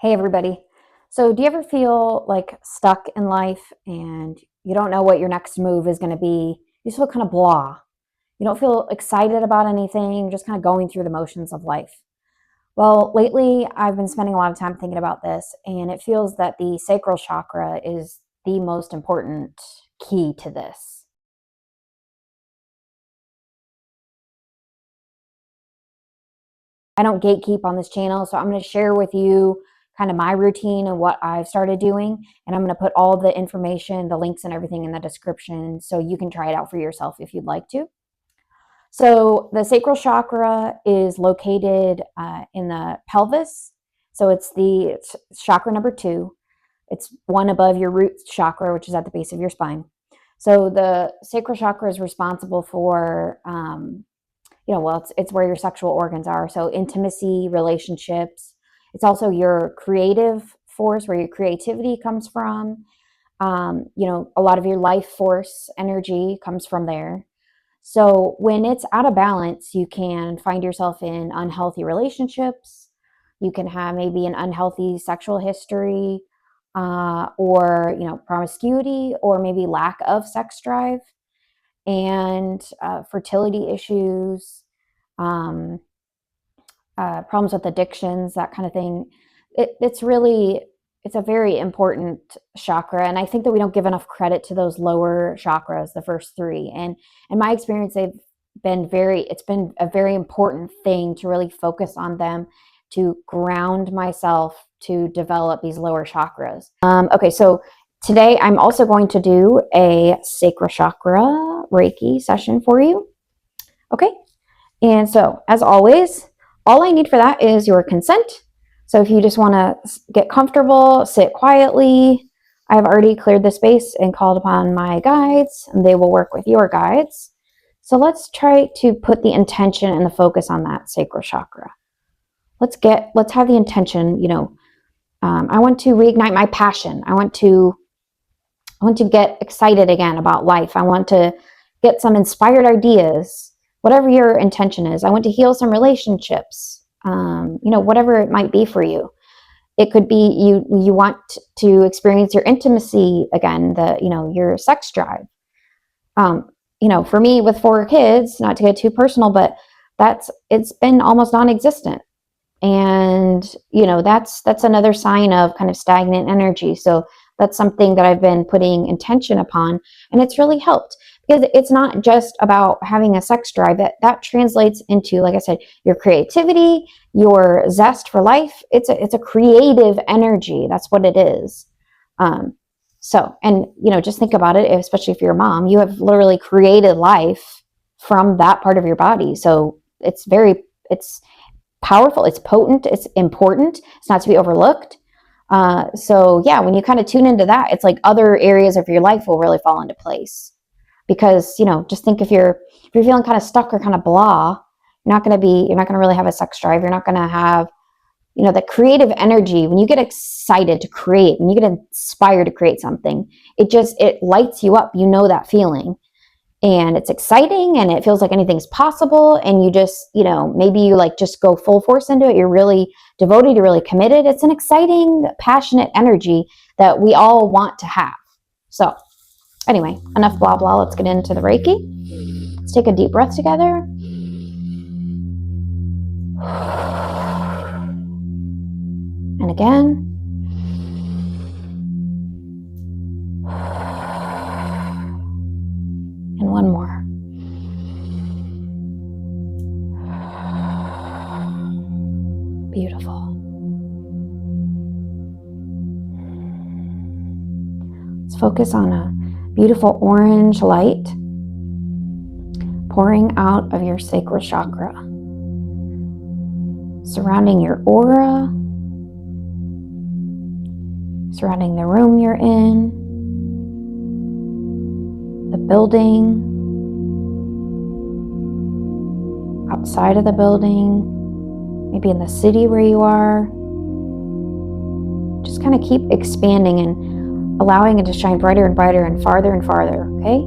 Hey, everybody. So, do you ever feel like stuck in life and you don't know what your next move is going to be? You just feel kind of blah. You don't feel excited about anything, you're just kind of going through the motions of life. Well, lately I've been spending a lot of time thinking about this, and it feels that the sacral chakra is the most important key to this. I don't gatekeep on this channel, so I'm going to share with you kind of my routine and what I've started doing. And I'm going to put all the information, the links and everything in the description so you can try it out for yourself if you'd like to. So the sacral chakra is located in the pelvis. So it's chakra number 2. It's one above your root chakra, which is at the base of your spine. So the sacral chakra is responsible for it's where your sexual organs are. So intimacy, relationships. It's also your creative force, where your creativity comes from. A lot of your life force energy comes from there. So when it's out of balance, you can find yourself in unhealthy relationships. You can have maybe an unhealthy sexual history, or promiscuity, or maybe lack of sex drive, and fertility issues, um, problems with addictions, that kind of thing. It's a very important chakra, and I think that we don't give enough credit to those lower chakras, the first 3. And in my experience, it's been a very important thing to really focus on them, to ground myself, to develop these lower chakras. Okay, so today I'm also going to do a sacral chakra Reiki session for you. Okay, and so as always, all I need for that is your consent. So if you just want to get comfortable, sit quietly. I've already cleared the space and called upon my guides, and they will work with your guides. So let's try to put the intention and the focus on that sacral chakra. Let's have the intention. I want to reignite my passion. I want to get excited again about life. I want to get some inspired ideas. Whatever your intention is. I want to heal some relationships. Whatever it might be for you. It could be you want to experience your intimacy again, your sex drive. For me with 4 kids, not to get too personal, but it's been almost non-existent. And that's another sign of kind of stagnant energy. So that's something that I've been putting intention upon, and it's really helped, because it's not just about having a sex drive. That translates into, like I said, your creativity, your zest for life. It's a creative energy. That's what it is. Just think about it, especially if you're a mom, you have literally created life from that part of your body. So it's powerful, it's potent, it's important, it's not to be overlooked. When you kind of tune into that, it's like other areas of your life will really fall into place. Because just think, if you're feeling kind of stuck or kind of blah, you're not going to really have a sex drive. You're not going to have the creative energy. When you get excited to create, when you get inspired to create something, it lights you up. That feeling. And it's exciting, and it feels like anything's possible, and you just maybe you just go full force into it. You're really devoted, you're really committed. It's an exciting, passionate energy that we all want to have. So anyway, enough blah blah, let's get into the Reiki. Let's take a deep breath together. And again. And one more. Beautiful. Let's focus on a beautiful orange light pouring out of your sacral chakra, surrounding your aura, surrounding the room you're in, the building, outside of the building, maybe in the city where you are. Just kind of keep expanding and allowing it to shine brighter and brighter and farther, okay?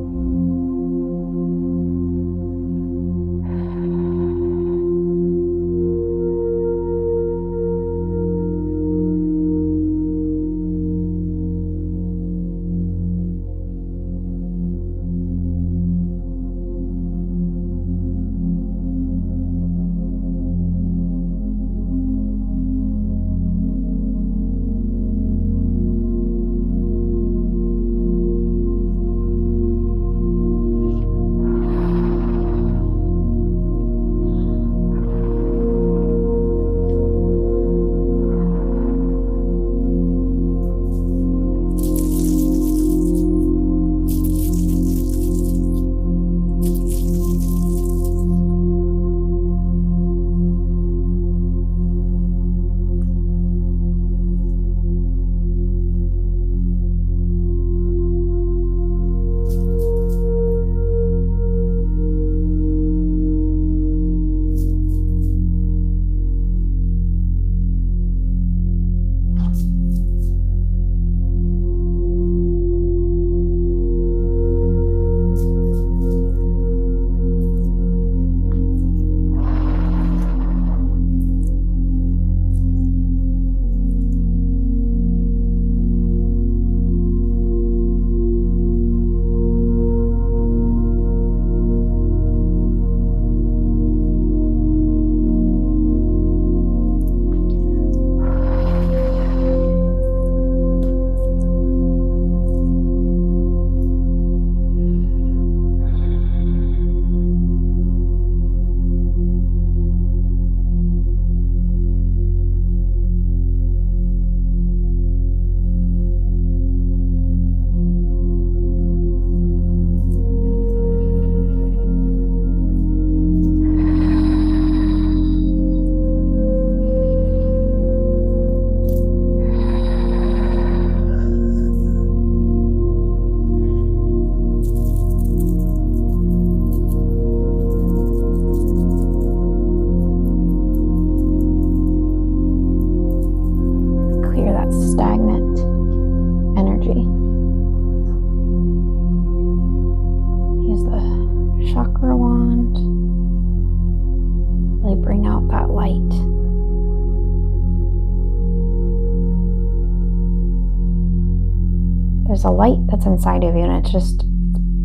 there's a light that's inside of you, and it's just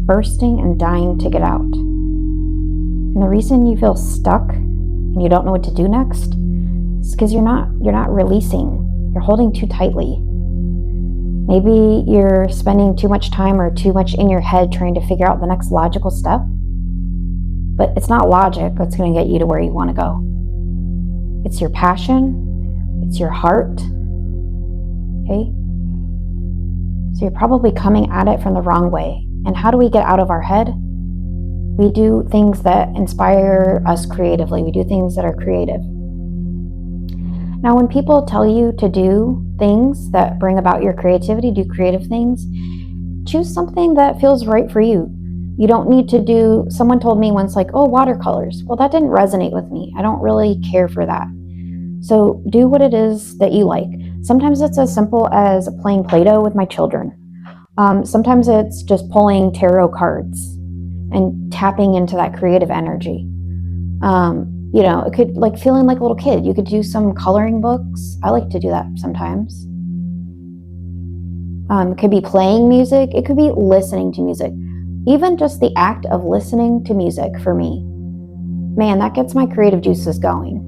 bursting and dying to get out. And the reason you feel stuck and you don't know what to do next is because you're not releasing. You're holding too tightly. Maybe you're spending too much time or too much in your head trying to figure out the next logical step. But it's not logic that's going to get you to where you want to go. It's your passion. It's your heart. Okay? So you're probably coming at it from the wrong way. And how do we get out of our head? We do things that inspire us creatively. We do things that are creative. Now, when people tell you to do things that bring about your creativity, do creative things, choose something that feels right for you. You don't need to do, someone told me once, like, oh, watercolors. Well, that didn't resonate with me. I don't really care for that. So do what it is that you like. Sometimes it's as simple as playing Play-Doh with my children. Sometimes it's just pulling tarot cards and tapping into that creative energy. It could, like, feeling like a little kid. You could do some coloring books. I like to do that sometimes. It could be playing music. It could be listening to music. Even just the act of listening to music for me, man, that gets my creative juices going.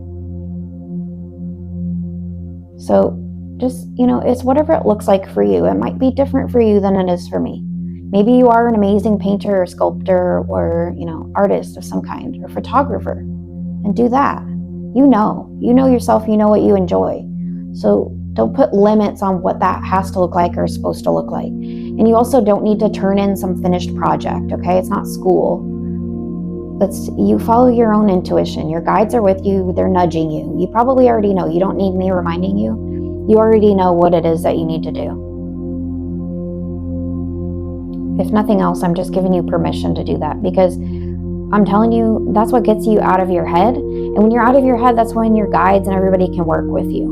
So just, it's whatever it looks like for you. It might be different for you than it is for me. Maybe you are an amazing painter or sculptor or, artist of some kind or photographer, and do that. You know yourself, you know what you enjoy. So don't put limits on what that has to look like or is supposed to look like. And you also don't need to turn in some finished project, okay? It's not school. You follow your own intuition. Your guides are with you. They're nudging you. You probably already know. You don't need me reminding you. You already know what it is that you need to do. If nothing else, I'm just giving you permission to do that, because I'm telling you, that's what gets you out of your head. And when you're out of your head, that's when your guides and everybody can work with you.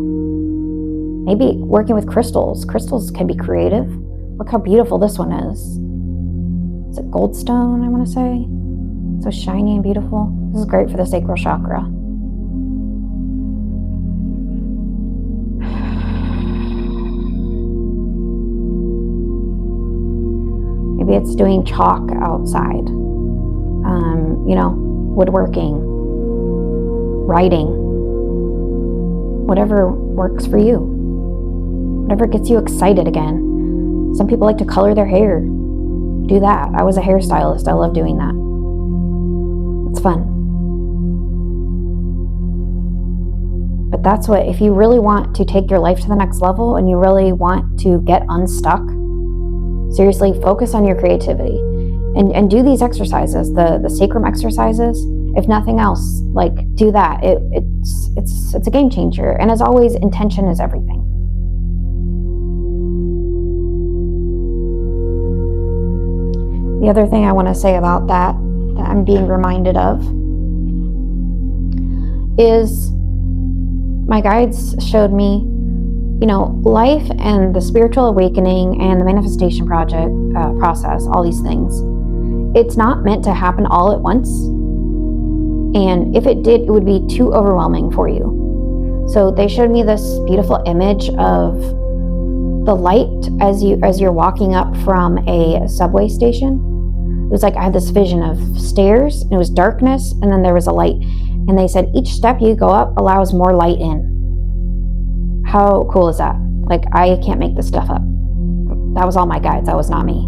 Maybe working with crystals. Crystals can be creative. Look how beautiful this one is. Is it goldstone, I want to say? So shiny and beautiful. This is great for the sacral chakra. Maybe it's doing chalk outside. Woodworking, writing, whatever works for you. Whatever gets you excited again. Some people like to color their hair. Do that. I was a hairstylist. I love doing that. It's fun. But that's what, if you really want to take your life to the next level and you really want to get unstuck, seriously, focus on your creativity and do these exercises, the sacrum exercises. If nothing else, like, do that. It's a game changer. And as always, intention is everything. The other thing I want to say about that I'm being reminded of, is my guides showed me, life and the spiritual awakening and the manifestation process, all these things. It's not meant to happen all at once. And if it did, it would be too overwhelming for you. So they showed me this beautiful image of the light as you're walking up from a subway station. It was like I had this vision of stairs, and it was darkness, and then there was a light. And they said each step you go up allows more light in. How cool is that? Like, I can't make this stuff up. That was all my guides. That was not me.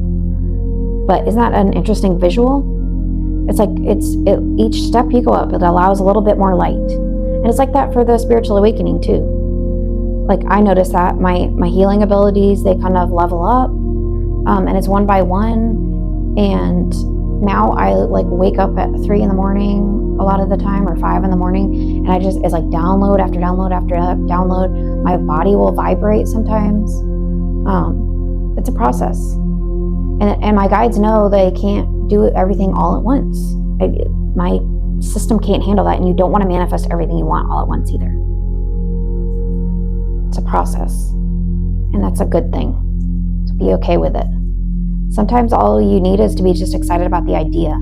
But isn't that an interesting visual? It's like each step you go up, it allows a little bit more light. And it's like that for the spiritual awakening too. Like, I noticed that my healing abilities, they kind of level up, and it's one by one. And now I wake up at 3 a.m. a lot of the time, or 5 a.m, and it's like download after download after download. My body will vibrate sometimes. It's a process, and my guides know they can't do everything all at once. My system can't handle that, and you don't want to manifest everything you want all at once either. It's a process, and that's a good thing. So be okay with it. Sometimes all you need is to be just excited about the idea.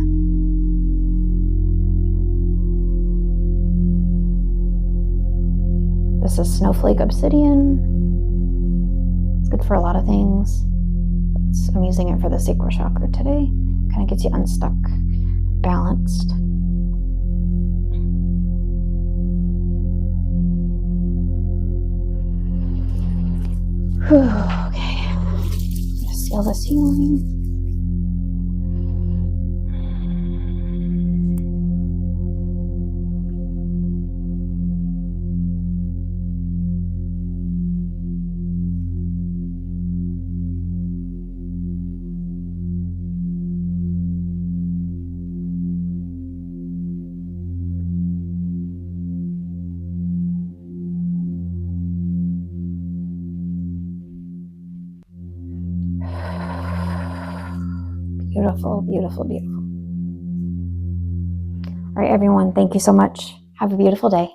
This is snowflake obsidian. It's good for a lot of things. I'm using it for the sacral chakra today. Kind of gets you unstuck, balanced. Whew, okay. I'm gonna seal this healing. Beautiful, beautiful, beautiful. All right, everyone, thank you so much. Have a beautiful day.